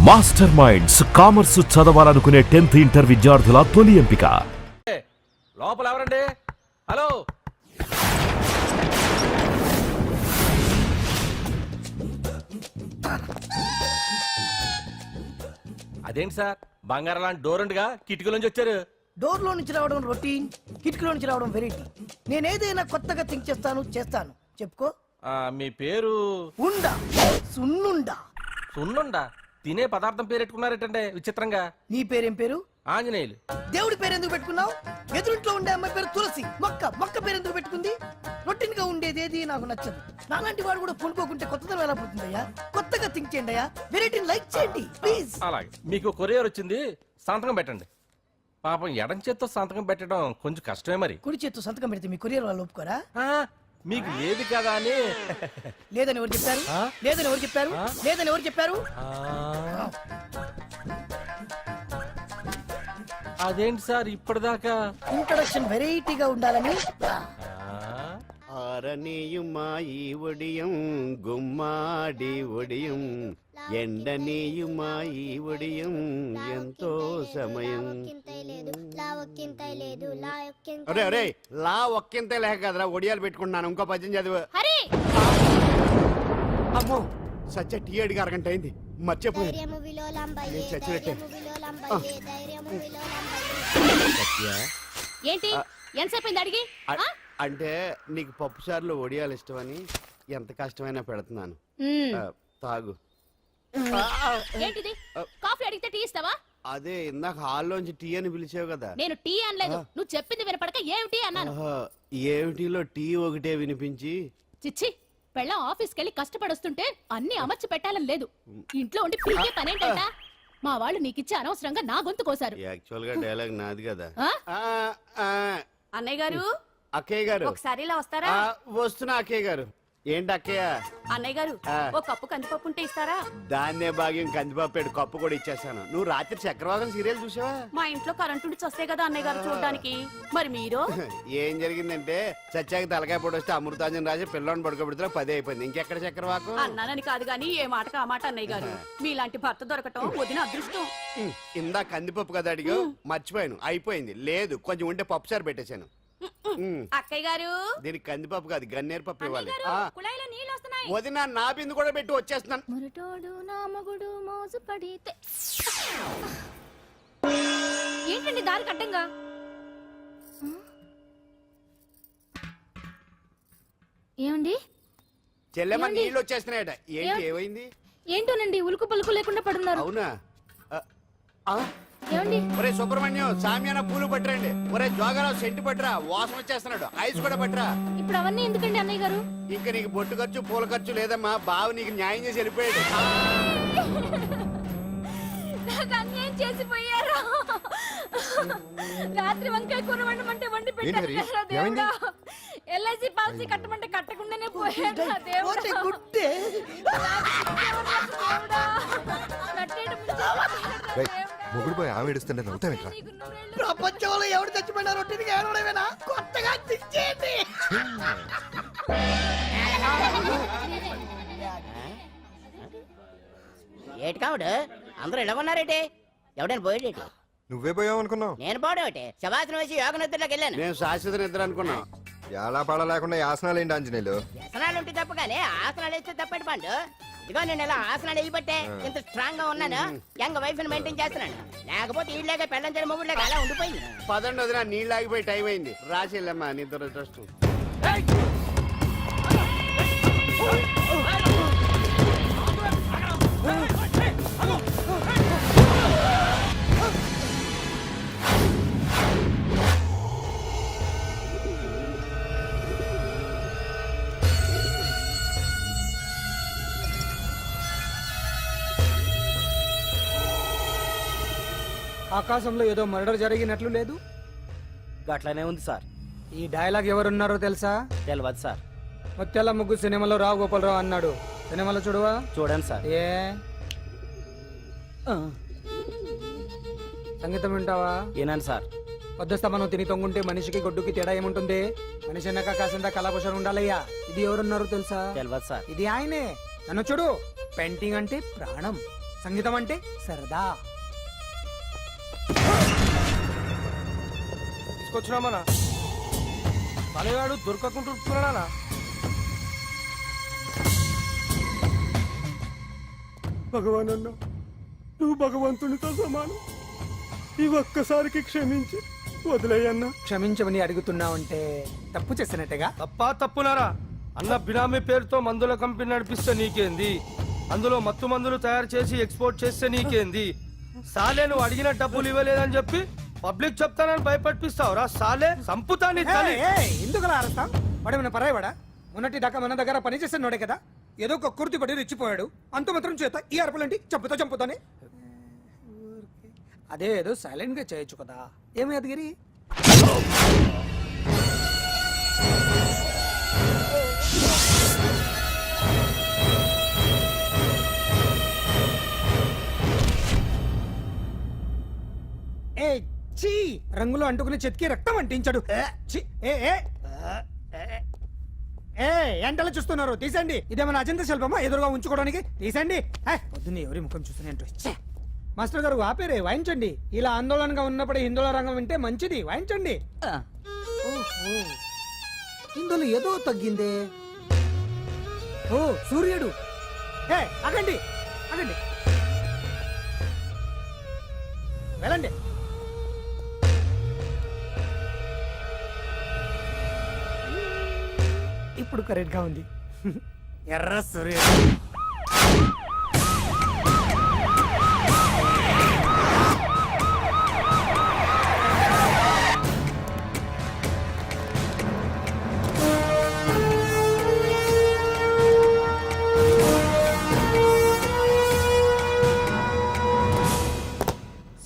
Master minds commerce చదవాలనుకునే 10th inter విద్యార్థుల తొలి ఎంపిక. లోపల ఎవరండి? హలో, అదేంటి సార్ బంగారం లాంటి డోర్ ఉండగా కిటికీ నుంచి వచ్చారు? డోర్ లో నుంచి రావడం రొటీన్, కిటికీలో నుంచి రావడం వెరైటీ. నేనేదైనా కొత్తగా థింక్ చేస్తాను. చెప్పుకో. మీ పేరు? ఉండా, సున్నుండా. సున్నుండా? తినే పదార్థం పేరు పెట్టుకున్నారేటంటే విచిత్రంగా. నీ పేరేం పేరు? ఆంజనేయులు. దేవుడి పేరు ఎందుకు పెట్టుకున్నావు? ఎదురింట్లో ఉండే అమ్మాయి పేరు తులసి. మొక్క పేరు ఎందుకు పెట్టుకుంది? రొటీన్ గా ఉండేదేది నాకు నచ్చదు. నాలాంటి వాడు కూడా పూనుకోకుంటే కొత్తదనం ఎలా పుడుతుందయ్యా? కొత్తగా థింక్ చేయండి అయ్యా. వెరైటీని లైక్ చేయండి ప్లీజ్. అలాగే. మీకు కొరియర్ వచ్చింది, సంతకం పెట్టండి. పాపం ఎడం చేత్తో సంతకం పెట్టడం కొంచెం కష్టమే మరి. కుడి చేత్తో సంతకం పెడితే మీ కొరియర్ వాళ్ళు ఒప్పుకోరా? మీకు లేదు కదా అని. లేదని ఎవరు చెప్పారు? లేదని ఎవరు చెప్పారు? లేదని ఎవరు చెప్పారు? అదేంటి సార్ ఇప్పటిదాకా ఇంట్రడక్షన్ వెరైటీగా ఉండాలని. ஆரணியுமாயி ஒடியும் గుమ్మాడి ఒడియం ఎండనీయుమాయి ఒడియం ఎంతో సమయం. అరే అరే లా ఒక్కింతే లేక కదరా ఒడియాలు పెట్టుకుంటున్నాను. ఇంకో పద్యం చదివు. అమ్మో సత్య టీ అడిగి అరగంట అయింది, మర్చిపోయింది. ఏంటి ఎంతసేపు అడిగి? అంటే నీకు పప్పు చారులో ఒడియాలు ఇష్టమని ఎంత కష్టమైనా పెడుతున్నాను. తాగు. ఏంటిది? కాఫీ అడిగితే టీ ఇస్తావా? అదే ఇందాక హాల్లోంచి టీ అని పిలిచావు కదా. నేను టీ అనలేదు, నువ్వు చెప్పింది వినపడక ఏమిటి అన్నాను. ఏమిటిలో టీ ఒకటే వినిపించి. చిచ్చి, పెళ్ళం ఆఫీస్కి వెళ్ళి కష్టపడొస్తుంటే అన్ని అమర్చి పెట్టాలని లేదు. ఇంట్లో ఉండి పీకే పనేంటంట? మా వాళ్ళు నీకిచ్చి అనవసరంగా నా గొంతు కోసారు. యాక్చువల్ గా డైలాగ్ నాది కదా. అన్నయ్య గారు, అక్కయ్య గారు ఒకసారి ఇలా వస్తారా? వస్తున్నా అక్కయ్య గారు. ఏంటి అక్కయ్య? అన్నయ్య గారు, ఒక కప్పు కందిపప్పు ఉంటే ఇస్తారా? దాన్నే భాగ్యం కందిపప్పు కప్పు కూడా ఇచ్చేసాను. నువ్వు రాత్రి చక్రవాదం సీరియల్ చూసావా? మా ఇంట్లో కరెంటు ఉండి వస్తే కదా అన్నయ్య గారు చూడడానికి. మరి మీరు? ఏం జరిగిందంటే సత్యాకి తలకాయ పొడి వస్తే అమృతాంజన్ రాజు పిల్లని పడుకోబెడితే 10 అయిపోయింది. ఇంకెక్కడ చక్రవాకం? అన్నానని కాదు గాని ఏ మాటకు ఆ మాట అన్నయ్య గారు. మీలాంటి భర్త దొరకటం వదిన అదృష్టం. ఇందా కందిపప్పు కదా అడిగా, మర్చిపోయాను. అయిపోయింది. లేదు కొంచెం ఉంటే పప్పు సార్ పెట్టేశాను. అక్కయ్య గారు, దీనికి కందిపప్పు కాదు గన్నేరు పప్పు ఇవ్వాలి. వదిన నా బిందు కూడా పెట్టి వచ్చేస్తున్నాను. మురటోడు నా మగుడు మోసు పడితే. ఏంటండి దారి కట్టంగా? ఏమండి చెల్లెమ్మ నీళ్ళు వచ్చేస్తున్నాయట. ఏంటి ఏమైంది? ఏంటోనండి ఉలుకు పలుకు లేకుండా పడున్నారు. అవునా? ఏమండి? ఒరే సుబ్రహ్మణ్యం సామ్యాన పూలు పట్టరండి. ఒరే జోగరావు సెంటు పట్టరా, వాసన వచ్చేస్తున్నాడు. ఐస్ కూడా పట్టరా. ఇప్పుడు అవన్నీ ఎందుకండి అన్నయ్య గారు? ఇంకా నీకు బొట్టు ఖర్చు పూల ఖర్చు లేదమ్మా. బావ నీకు న్యాయం చేసి వెళ్ళిపోయాడు. అన్యాయం చేసిపోయారు. రాత్రి వంకాయ కూర వండమంటే వండి పెట్టారు. ఎల్ఐసి పాలసీ కట్టమంటే కట్టకుండానే పోయాడు. మొగుడు పోయి ఆమె ఏడుస్తుంటే నవ్వుతావేంట్రా? ప్రపంచంలో ఎవరు చచ్చిపోయినా రొట్టెని ఏడవడమేనా? కొత్తగా తెచ్చేయండి. ఏటి కావుడు అందరూ ఇలా ఉన్నారేటి? ఎవడైనా పోయేటి? నువ్వే పోయావు అనుకున్నావు. నేను పోవడం శవాసనం వేసి యోగ నిద్రలోకి వెళ్ళాను. నేను శాశ్వత నిద్ర అనుకున్నా. ఎలా పడ లేకుండా ఆసనాలు ఏంటి ఆంజనేయులు? వ్యసనాలు ఉంటే తప్ప కానీ ఆసనాలు వేస్తే తప్పటి పండు. ఇదిగో నేను ఇలా ఆసనాలు వేయబట్టే ఇంత స్ట్రాంగ్ గా ఉన్నాను. యంగ్ వైఫ్ ని మెయింటైన్ చేస్తున్నాను. లేకపోతే ఈళ్ళగా పెళ్ళంచని మొగుళ్ళగా అలా ఉండిపోయింది. పదండి వదిన, నీళ్ళు ఆగిపోయి టైం అయింది. రాసి వెళ్ళమ్మా నిద్ర ట్రస్ట్. ఆకాశంలో ఏదో మర్డర్ జరిగినట్లు లేదు. గట్లనే ఉంది సార్. ఈ డైలాగ్ ఎవరున్నారో తెలుసా? తెలియదు సార్. ముత్యాల ముగ్గు సినిమాలో రావు గోపాలరావు అన్నాడు. సినిమాలో చూడవా? చూడండి సార్. ఏ సంగీతం వింటావా? ఏనండి సార్. వద్దస్తా మనం తిని తొంగుంటే మనిషికి గొడ్డుకి తేడా ఏముంటుంది? మనిషి అన్నాక కాసింత కళాభూషణ ఉండాలయ్యా. ఇది ఎవరున్నారో తెలుసా? తెలియదు సార్. ఇది ఆయనే. నన్ను చూడు. పెయింటింగ్ అంటే ప్రాణం. సంగీతం అంటే సరదా. తీసుకొచ్చినామనా తలగాడు దొరకకుంటున్నానా? భగవాన్ అన్న, నువ్వు భగవంతునితో సమానం. ఈ ఒక్కసారికి క్షమించి వదిలేయన్నా. క్షమించమని అడుగుతున్నావంటే తప్పు చేసినట్టుగా. తప్పా తప్పునారా? అన్న బినామీ పేరుతో మందుల కంపెనీ నడిపిస్తే నీకేంది? అందులో మత్తు మందులు తయారు చేసి ఎక్స్పోర్ట్ చేస్తే నీకేంది? సాలే నువ్వు అడిగిన డబ్బులు ఇవ్వలేదని చెప్పి పబ్లిక్ చెప్తానని భయపడిపిస్తావురా? సాలే సంపుతాని ఎందుకు అలా అరుస్తాం? వాడేమైనా పరాయవాడా? మొన్నటి దాకా మన దగ్గర పని చేస్తున్నాడే కదా, ఏదో ఒక కుర్తి పడి రెచ్చిపోయాడు. అంత మాత్రం చేత ఈ అరుపులేంటి? చంపుతానే. అదే ఏదో సైలెంట్ గా చేయొచ్చు కదా. ఏమి అదిగిరి? ఏ చీ, రంగులో అంటుకుని చెతికి రక్తం అంటించాడు. ఛీ, ఏ ఎంటలో చూస్తున్నారు? తీసండి. ఇదేమన్నా అజంత శిల్పమా ఎదురుగా ఉంచుకోవడానికి? తీసండి. పొద్దున్నే ఎవరి ముఖం చూస్తున్నా. మాస్టర్ గారు ఆపేరే, వాయించండి. ఇలా ఆందోళనగా ఉన్నప్పుడు హిందువుల రంగం వింటే మంచిది, వాయించండి. ఓహో, ఇందులో ఏదో తగ్గిందే. ఓ సూర్యుడు. ఆగండి ఆగండి, వెళ్ళండి. ఇప్పుడు కరెక్ట్ గా ఉంది. ఎర్ర సూర్యుడు.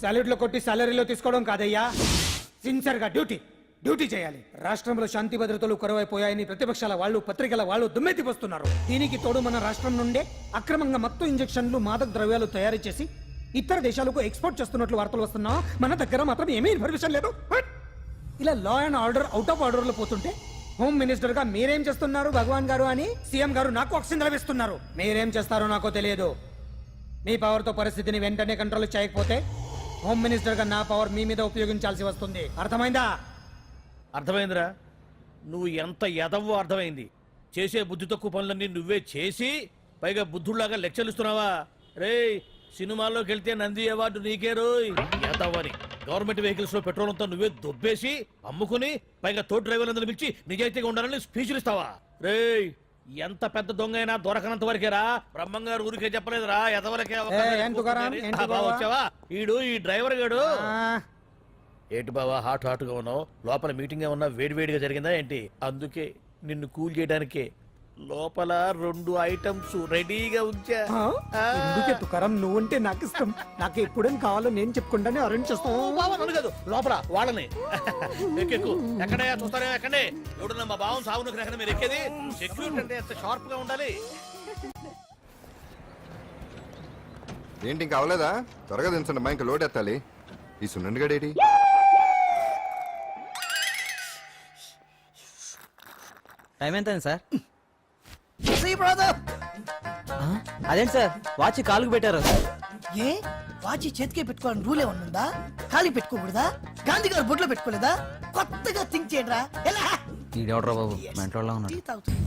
సాలరీలో కొట్టి సాలరీలో తీసుకోవడం కాదయ్యా, సిన్సియర్ గా డ్యూటీ చేయాలి. రాష్ట్రంలో శాంతి భద్రతలు కరువైపోయాయని ప్రతిపక్షాల వాళ్ళు, పత్రికల వాళ్ళు దుమ్మెత్తిపోస్తున్నారు. దీనికి తోడు మన రాష్ట్రం నుండే అక్రమంగా మత్తు ఇంజెక్షన్లు, మాదక ద్రవ్యాలు తయారు చేసి ఇతర దేశాలకు ఎక్స్పోర్ట్ చేస్తున్నట్లు వార్తలు వస్తున్నా మన దగ్గర మాత్రం ఏమీ ఇన్ఫర్మేషన్ లేదు. ఇలా law and order out of order లో పోతుంటే హోమ్ మినిస్టర్ గా మీరేం చేస్తున్నారు భగవాన్ గారు అని సీఎం గారు నాకు ఆక్సిజన్ లభిస్తున్నారు. మీరేం చేస్తారో నాకు తెలియదు. మీ పవర్ తో పరిస్థితిని వెంటనే కంట్రోల్ చేయకపోతే హోమ్ మినిస్టర్ గా నా పవర్ మీ మీద ఉపయోగించాల్సి వస్తుంది. అర్థమైందా? అర్థమైందిరా. నువ్వు ఎంత ఎదవో అర్థమైంది. చేసే బుద్ధి తక్కువ పనులన్నీ నువ్వే చేసి పైగా బుద్ధుళ్లాగా లెక్చర్లు ఇస్తున్నావా? రేయ్, సినిమాల్లోకి వెళ్తే నంది అవార్డు నీకే రోయ్. ఎదవని గవర్నమెంట్ వెహికల్స్ లో పెట్రోల్ అంతా నువ్వే దొబ్బేసి అమ్ముకుని పైగా తోటి డ్రైవర్లందరూ పిలిచి నిజాయితీగా ఉండాలని స్పీచ్లు ఇస్తావా? రేయ్, ఎంత పెద్ద దొంగ అయినా దొరకనంత వరకేరా. బ్రహ్మంగారు ఊరికే చెప్పలేదురా ఎదవలకే వచ్చావా? ఈడు ఈ డ్రైవర్ గాడు. ఏంటి బావా హాట్గా ఉన్నావు? లోపల మీటింగ్ ఏమన్నా వేడివేడిగా జరిగిందా ఏంటి? అందుకే నిన్ను కూల్ చేయడానికే లోపల 2 ఐటమ్స్ రెడీగా ఉంచా. ఎందుకే తుకారం, నువ్వుంటే నాకు ఇష్టం. నాకు ఎప్పుడేం కావాలో నేను చెప్పుకుంటానే అరేంజ్ చేస్తాను. కాదు లోపల వాళ్ళని ఎక్కెక్కు. ఎక్కడయ్యా చూస్తారా? ఎక్కడే ఎవడన్నా మా బావం సాగునకు ఎక్కడ మీరు ఎక్కేది? సెక్యూరిటీ అంటే ఎంత షార్ప్ గా ఉండాలి. ఏంటి ఇంకా అవలేదా? త్వరగా దించండి, మా ఇంకా లోడ్ ఎత్తాలి. ఈ సున్నండి గడేటి టైం ఎంత సార్? బ్రదర్, అదేంటి సార్ వాచ్ కాలుకు పెట్టారు? ఏ వాచి చేతికే పెట్టుకోవాలని రూల్ ఏమన్నా ఉందా? ఖాళీ పెట్టుకోకూడదా? గాంధీ గారు బొడ్లో పెట్టుకోలేదా? కొత్తగా థింక్ చేయండిరా. ఎలా ఈడెవడ్రా బాబు మెంటోళ్ళ ఉన్నాడు. టీ తాగుతుంది.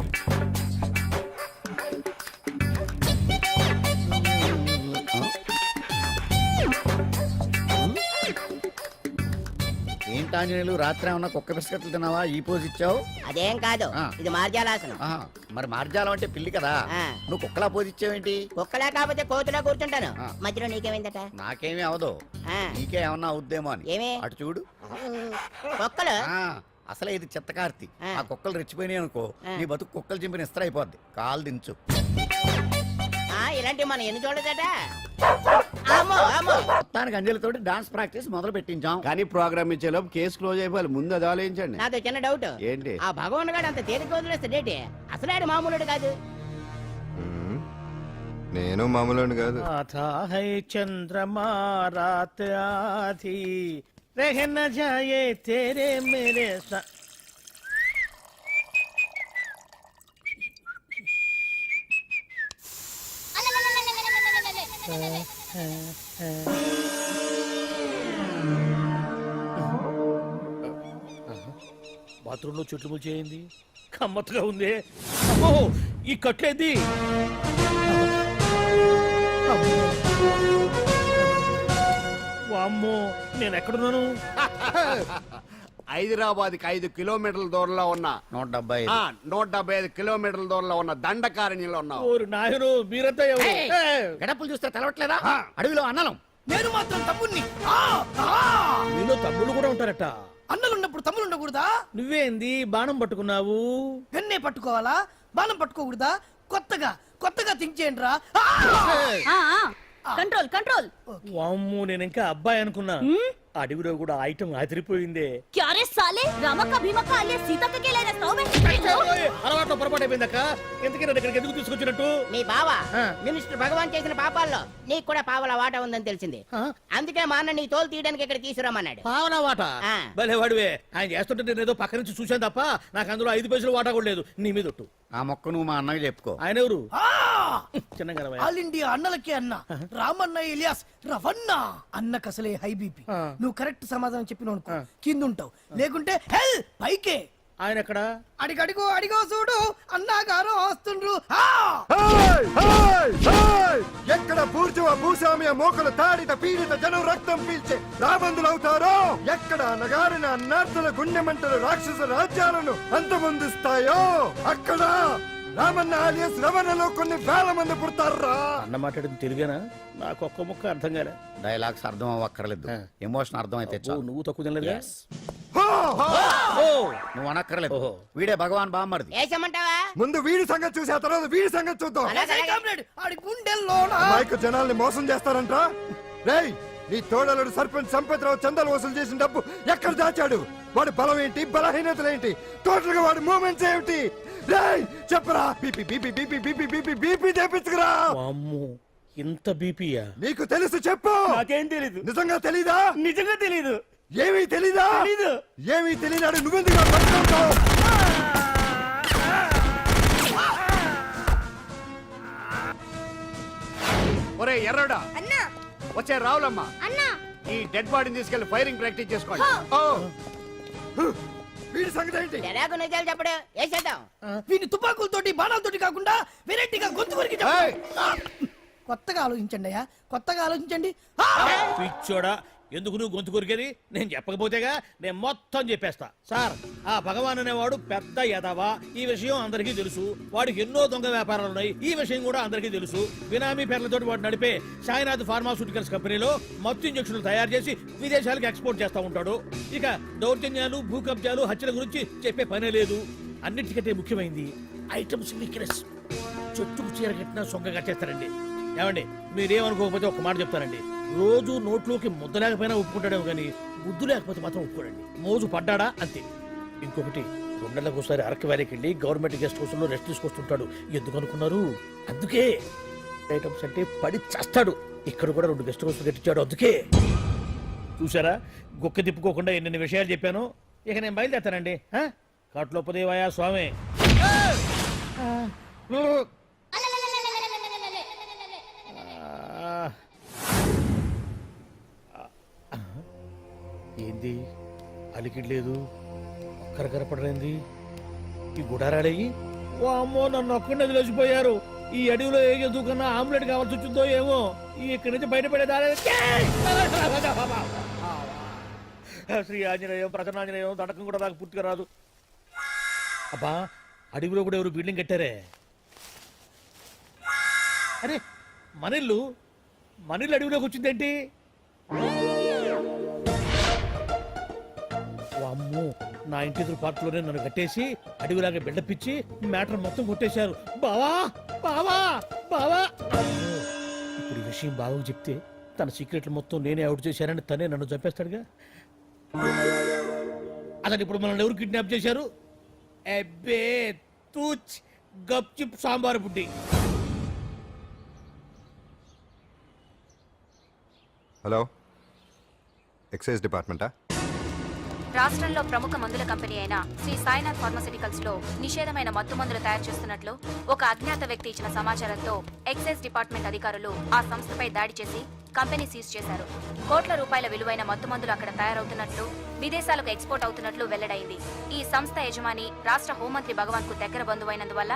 ఏంటాంజనేయులు, రాత్రి ఏమన్నా కుక్క బిస్కెట్లు తిన్నావా? ఈ పోజ్ ఇచ్చావు. అదేం కాదు, ఇది మార్జాలాసనం. మరి మార్జాలం అంటే పిల్లి కదా, నువ్వు కుక్కలా పోజ్ ఇచ్చావేంటి? కుక్కలా కాకపోతే కోతులా కూర్చుంటాను. మధ్యలో నీకేమైందట? నాకేమీ అవదు, నీకే ఏమన్నా అవుద్దేమో అని. ఏమి? అటు చూడు. కుక్కలు అసలే ఇది చెత్తకార్తి. ఆ కుక్కలు రెచ్చిపోయినాయి అనుకో, నీ బతుకు కుక్కలు చింపిన ఇస్త్ర అయిపోద్ది. కాలు దించు. ఇలాంటివి మనం ఎన్ని చూడదట. మొత్తానికి అంజలితోటి డాన్స్ ప్రాక్టీస్ మొదలు పెట్టించాం, కానీ ప్రోగ్రామ్ ఇచ్చేలోపు కేసు క్లోజ్ అయిపోవాలి. ముందు అది ఆలోచించండి. నాతో చిన్న డౌట్. ఏంటి? ఆ భగవాన్ గారు అంత తేలిక వదిలేస్తాడేంటి? అసలు ఆడు మామూలుడు కాదు. నేను మామూలు కాదు. చంద్రమా రాత్ ఆధీ రహ న జాయే తేరే మేరే బాత్రూంలో చెట్లు ముల్చేయింది కమ్మత్తుగా ఉంది. అమ్మో ఈ కట్లేంది? వామ్మో నేను ఎక్కడున్నాను? హైదరాబాద్కి 5 కిలోమీటర్ల దూరంలో ఉన్న 175 కిలోమీటర్ల దూరంలో ఉన్న దండకారణ్యంలో ఉన్నావు. ఓరి నాయను మీరంతా ఎవరు? గడపలు చూస్తే తెలవట్లేదా? అడవిలో అన్నలం. నేను మాత్రం తమ్ముణ్ణి. మీలో తమ్ముళ్ళు కూడా ఉంటారట. అన్నలున్నప్పుడు తమ్ముడు ఉండకూడదా? నువ్వేంది బాణం పట్టుకున్నావు? వెన్నే పట్టుకోవాలా, బాణం పట్టుకోకూడదా? కొత్తగా థింక్ చేయండి రా. Control control. వామ్మో నేను ఇంకా అబ్బాయి అనుకున్నా. అడవిలో కూడా ఐటమ్ అదిరిపోయిందే. క్యారే సాలే రామక్క భీమక్క అల్లే సీతక్క కేలేనా సౌమే. అలవాట్లో పొరపాటు అయిపోయిందక్క. ఎందుకని ఇక్కడికి ఎందుకు తీసుకొచ్చినట్టు? మీ బావ మినిస్టర్ భగవాన్ చేసిన పాపాల్లో నీకు కూడా పావల వాటా ఉందని తెలిసింది. అందుకే మా అన్న నీ తోలు తీయడానికి ఇక్కడ తీసుకురామన్నాడు. పావలా వాటా? ఆ. భలే వాడివే. ఆయన చేస్తుంటే నేను ఏదో పక్క నుంచి చూశాను తప్ప నాకు అందులో 5 పైసలు వాటా కూడా లేదు. నీ మీద ఒట్టు. ఆ మొక్క నువ్వు మా అన్నకి చెప్పుకో. ఆయన ఎవరు? చిన్నగా ఆల్ ఇండియా అన్నలకే అన్న రామన్న ఇలియాస్ రవన్న. అన్నకు అసలే హై బీపీ. నువ్వు కరెక్ట్ సమాధానం చెప్పినావు అనుకో కింద ఉంటావు, లేకుంటే హెల్ పైకే. ఆయన ఎక్కడ? అడిగో చూడు అన్నగారు వస్తుండ్రు. ఎక్కడ బూర్జువ భూస్వామ్య మోకలు తాడిత పీడిత జనం రక్తం పీల్చే రాబందులవుతారో, ఎక్కడ నగారిన అన్నార్థుల గుండె మంటలు రాక్షస రాజ్యాలను అంతమొందిస్తాయో, అక్కడ రామన్న ఆలియస్ రవణలో కొన్ని వేల మంది పుడతారా. అన్న మాట్లాడింది తెలుగేనా? నాకు ఒక్క ముక్క అర్థం కాలే. డైలాగ్స్ అర్థం అవ్వక్కర్లేదు, ఎమోషన్ అర్థం అయితే నువ్వు తక్కువ తినలేదుగా? నువ్వు అనక్కర్లేదు. వీడే భగవాన్ బామ్మర్ది. వేసమంటావా? ముందు వీడి సంగతి చూసి ఆ తర్వాత వీడి సంగతి చూద్దాం. ఆడి గుండెల్లోనా మైకు జనాల్ని మోసం చేస్తారంట. రేయ్, నీ తోడలుడు సర్పంచ్ సంపత్రావు చందాలు వసూలు చేసిన డబ్బు ఎక్కడ దాచాడు? వాడి బలం ఏంటి, బలహీనతలు ఏంటి, టోటల్ గా వాడి మూమెంట్స్ ఏమిటి? రేయ్ చెప్పరా. BP BP BP BP BP BP తెప్పించుకురా. వామ్మో ఇంత బీపీయా? నీకు తెలుసు చెప్పు. నాకేం తెలీదు. నిజంగా తెలీదా? నిజంగా తెలీదు. ఏమీ తెలీదా? తెలీదు. ఏమీ తెలియనాడు నువ్వెందుకు పట్టుకుంటావు? ఒరే ఎర్రడా, వచ్చే రావులమ్మా, ఈ డెడ్ బాడీని తీసుకెళ్లి ఫైరింగ్ ప్రాక్టీస్ చేసుకోండి. వీడి సంగతి ఏంటి? ఎలాగో నిజాలు చెప్పడు. వేసేద్దాం. వీని తుపాకులతోటి బాణాలతోటి కాకుండా వెరైటీగా గొంతు వరకు కొత్తగా ఆలోచించండి అయ్యా, కొత్తగా ఆలోచించండి. పిచ్చోడా, ఎందుకు నువ్వు గొంతు కొరికేది? నేను చెప్పకపోతేగా నేను మొత్తం చెప్పేస్తా. సార్, ఆ భగవాన్ అనేవాడు పెద్ద యదవా. ఈ విషయం అందరికీ తెలుసు. వాడికి ఎన్నో దొంగ వ్యాపారాలు ఉన్నాయి. ఈ విషయం కూడా అందరికీ తెలుసు. బినామీ పేర్లతో వాడు నడిపే సాయినాథ్ ఫార్మాస్యూటికల్స్ కంపెనీలో మత్తు ఇంజక్షన్లు తయారు చేసి విదేశాలకు ఎక్స్పోర్ట్ చేస్తా ఉంటాడు. ఇక దౌర్జన్యాలు, భూ కబ్జాలు, హత్యల గురించి చెప్పే పనే లేదు. అన్నిటికంటే ముఖ్యమైంది ఐటమ్స్ వీక్నెస్. చెట్టుకు చీర కట్టినా సొంగ కట్టేస్తారండి. ఏమండి, మీరేమనుకోకపోతే ఒక మాట చెప్తానండి. రోజు నోట్లోకి ముద్ద లేకపోయినా ఒప్పుకుంటాడేమో కానీ ముద్దు లేకపోతే మాత్రం ఒప్పుకోడండి. మోజు పడ్డాడా అంతే. ఇంకొకటి, 2 నెలలకు ఒకసారి అరకు వ్యాలీకి వెళ్ళి గవర్నమెంట్ గెస్ట్ హౌస్ లో రెస్ట్ తీసుకొస్తుంటాడు. ఎందుకు అనుకున్నారు? అందుకే. ఐటమ్స్ అంటే పడి చేస్తాడు. ఇక్కడ కూడా 2 గెస్ట్ హౌస్ కట్టించాడు. అందుకే. చూసారా, గుక్క తిప్పుకోకుండా ఎన్ని విషయాలు చెప్పాను. ఇక నేను బయలుదేరుతానండి. కాట్లోపదేవాయా స్వామి. ఏంది అలికిడ్లేదు, ఒక్కరు కనపడలేంది. ఈ గుడారాడయ్యి ఓ అమ్మో నన్ను ఒక్కడిని వదిలేసిపోయారు. ఈ అడవిలో ఏ ఎదుగుకన్నా ఆమ్లెట్ కావాల్సి వచ్చిందో ఏమో. ఇక్కడి నుంచి బయటపడేదారే. శ్రీ ఆంజనేయం, ప్రసన్నాంజనేయం, తడకం కూడా నాకు పూర్తిగా రాదు. అబ్బా, అడవిలో కూడా ఎవరు బిల్డింగ్ కట్టారే. అరే, మనిల్లు అడవిలోకి వచ్చిందేంటి? అమ్మో, నా ఇంటి ఎదురు పార్కులోనే నన్ను కట్టేసి అడవిలాగా బిల్డపిచ్చి మ్యాటర్ మొత్తం కొట్టేశారు. బావా బావా బావా. ఇప్పుడు ఈ విషయం బావకు చెప్తే తన సీక్రెట్లు మొత్తం నేనే అవుట్ చేశానని తనే నన్ను చంపేస్తాడుగా. అతను ఇప్పుడు మనల్ని ఎవరు కిడ్నాప్ చేశారు? అబ్బే తూచ్ గప్ చిప్ సాంబార్ బుడ్డి. హలో, ఎక్సైజ్ డిపార్ట్మెంటా? రాష్ట్రంలో ప్రముఖ మందుల కంపెనీ అయిన శ్రీ సాయినాథ్ ఫార్మాస్యూటికల్స్ లో నిషేధమైన మత్తు మందులు తయారు చేస్తున్నట్లు ఒక అజ్ఞాత వ్యక్తి ఇచ్చిన సమాచారంతో ఎక్సైజ్ డిపార్ట్మెంట్ అధికారులు ఆ సంస్థపై దాడి చేసి కంపెనీ సీజ్ చేశారు. కోట్ల రూపాయల విలువైన మత్తుమందులు అక్కడ తయారవుతున్నట్లు, విదేశాలకు ఎక్స్పోర్ట్ అవుతున్నట్లు వెల్లడైంది. ఈ సంస్థ యజమాని రాష్ట్ర హోంమంత్రి భగవాన్ కు దగ్గర బంధువైనందువల్ల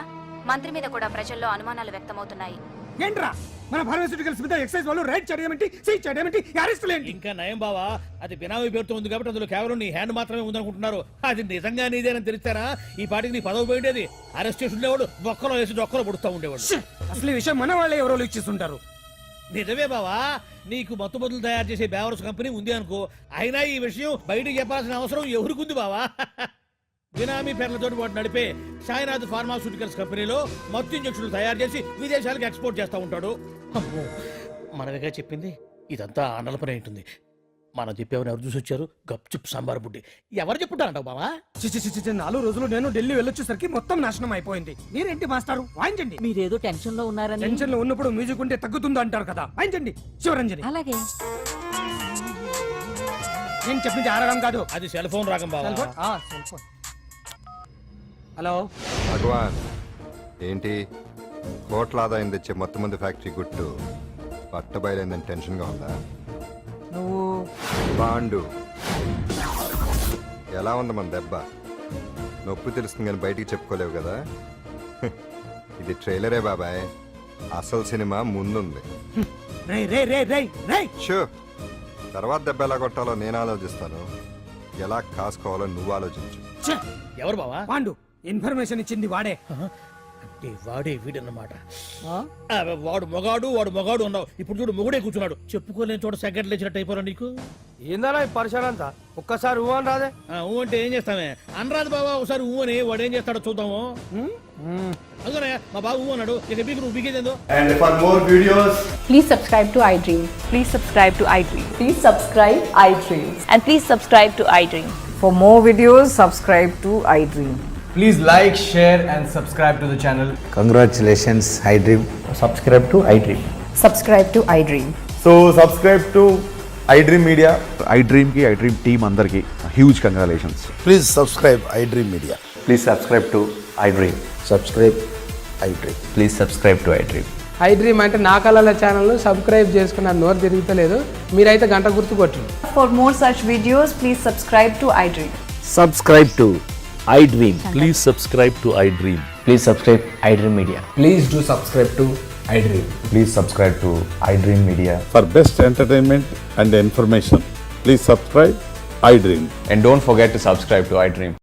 మంత్రి మీద కూడా ప్రజల్లో అనుమానాలు వ్యక్తమవుతున్నాయి. ఏంట్రా మన ఫార్మాస్యూటికల్స్ మీద ఎక్సైజ్ వాళ్ళు రైడ్ చేయడమేంటి, సీజ్ చేయడమేంటి, అరెస్టులు ఏంటి? ఇంకా నయం బావా, అది బినామీ పేరుతో ఉంది కాబట్టి అందులో కేవలం నీ హ్యాండ్ మాత్రమే ఉందనుకుంటున్నారు. అది నిజంగా నీదేనని తెలిస్తారా ఈ పాటికి నీ పదవి పోయిండేది. అరెస్ట్ చేసి ఉండేవాడు, బొక్కలో వేసి డొక్కలో పుడుతూ ఉండేవాడు. అసలు ఈ విషయం మన వాళ్ళే ఎవరో ఇచ్చిస్తుంటారు. నిజమే బావా, నీకు మత్తు మందులు తయారు చేసే బేవర్స్ కంపెనీ ఉంది అనుకో, అయినా ఈ విషయం బయటకు చెప్పాల్సిన అవసరం ఎవరికి ఉంది బావా? బినామీ పేర్లతో వాడు నడిపే సాయినాథ్ ఫార్మాస్యూటికల్స్ కంపెనీలో మత్తు ఇంజక్షన్లు తయారు చేసి విదేశాలకు ఎక్స్పోర్ట్ చేస్తూ ఉంటాడు. అమ్మో, మనమేగా చెప్పింది, ఇదంతా ఆండల పని ఉంటుంది. మనం చెప్పేవని ఎవరు చూసి వచ్చారు? గప్చుప్ సాంబార్ బుడ్డి. ఎవరు చెప్పుంటారంటావు బావా? చిచి 4 రోజులు నేను ఢిల్లీ వెళ్ళొచ్చేసరికి మొత్తం నాశనం అయిపోయింది. మీరేంటి మాస్టారు, వాయించండి. మీరేదో టెన్షన్ లో ఉన్నారని. టెన్షన్ లో ఉన్నప్పుడు మ్యూజిక్ ఉంటే తగ్గుతుందో అంటారు కదా, వాయించండి శివరంజని. అలాగే. నేను చెప్పింది ఆరడం కాదు. అది సెల్ ఫోన్ రాగం బావా. Cell phone? Cell phone. Hello భగవాన్, ఏంటి కోట్ల ఆదాయం తెచ్చే మొత్తం మంది ఫ్యాక్టరీ గుట్టు పట్టబయలైందని టెన్షన్గా ఉందా? నువ్వు బాండు ఎలా ఉంది మన దెబ్బ? నొప్పి తెలుస్తుంది కానీ బయటికి చెప్పుకోలేవు కదా. ఇది ట్రైలరే బాబాయ్, అసలు సినిమా ముందుంది. రే రే రే రే రే షూ, తర్వాత దెబ్బ ఎలా కొట్టాలో నేను ఆలోచిస్తాను, ఎలా కాసుకోవాలో నువ్వు ఆలోచించు. ఎవరు బావా? పాండు ఇన్ఫర్మేషన్ ఇచ్చింది వాడే. అంటే వాడే వీడన్నమాట. వాడు మొగాడు అన్నావు, ఇప్పుడు చూడు మొగుడే కూర్చున్నాడు. చెప్పుకోలేని చోట సెకండ్ లేచినట్టు అయిపోరా నీకు. ఏందన్నా ఈ పరిశాన్ అంతా? ఒక్కసారి ఊ అని రాదే? ఊ అంటే ఏం చేస్తామే? అనరాదు బాబా, ఒకసారి ఊ అని వాడు ఏం చేస్తాడో చూద్దాము. అందుకనే మా బాబు ఊ అన్నాడు, ఇక బీకు నువ్వు బీకేదేందో. And for more videos, please subscribe to iDream. Please subscribe to iDream. Please subscribe iDream. And please subscribe to iDream. For more videos, subscribe to iDream. please like, share and subscribe to the channel. Congratulations, iDream. Subscribe to iDream. Subscribe to iDream. So subscribe to iDream Media. iDream ki iDream team andarki huge congratulations. Please subscribe iDream media. Please subscribe to iDream. Subscribe iDream. Please subscribe to iDream. iDream అంటే నా కళల channel subscribe చేసుకున్న నోరు తిరుగుతలేదు. మీరైతే గంట గుర్తు కొట్టండి. For more such videos, please subscribe to iDream. Subscribe to iDream. Please subscribe to iDream. Please subscribe iDream Media. Please do subscribe to iDream. Please subscribe to iDream Media. For best entertainment and information, please subscribe iDream. And don't forget to subscribe to iDream.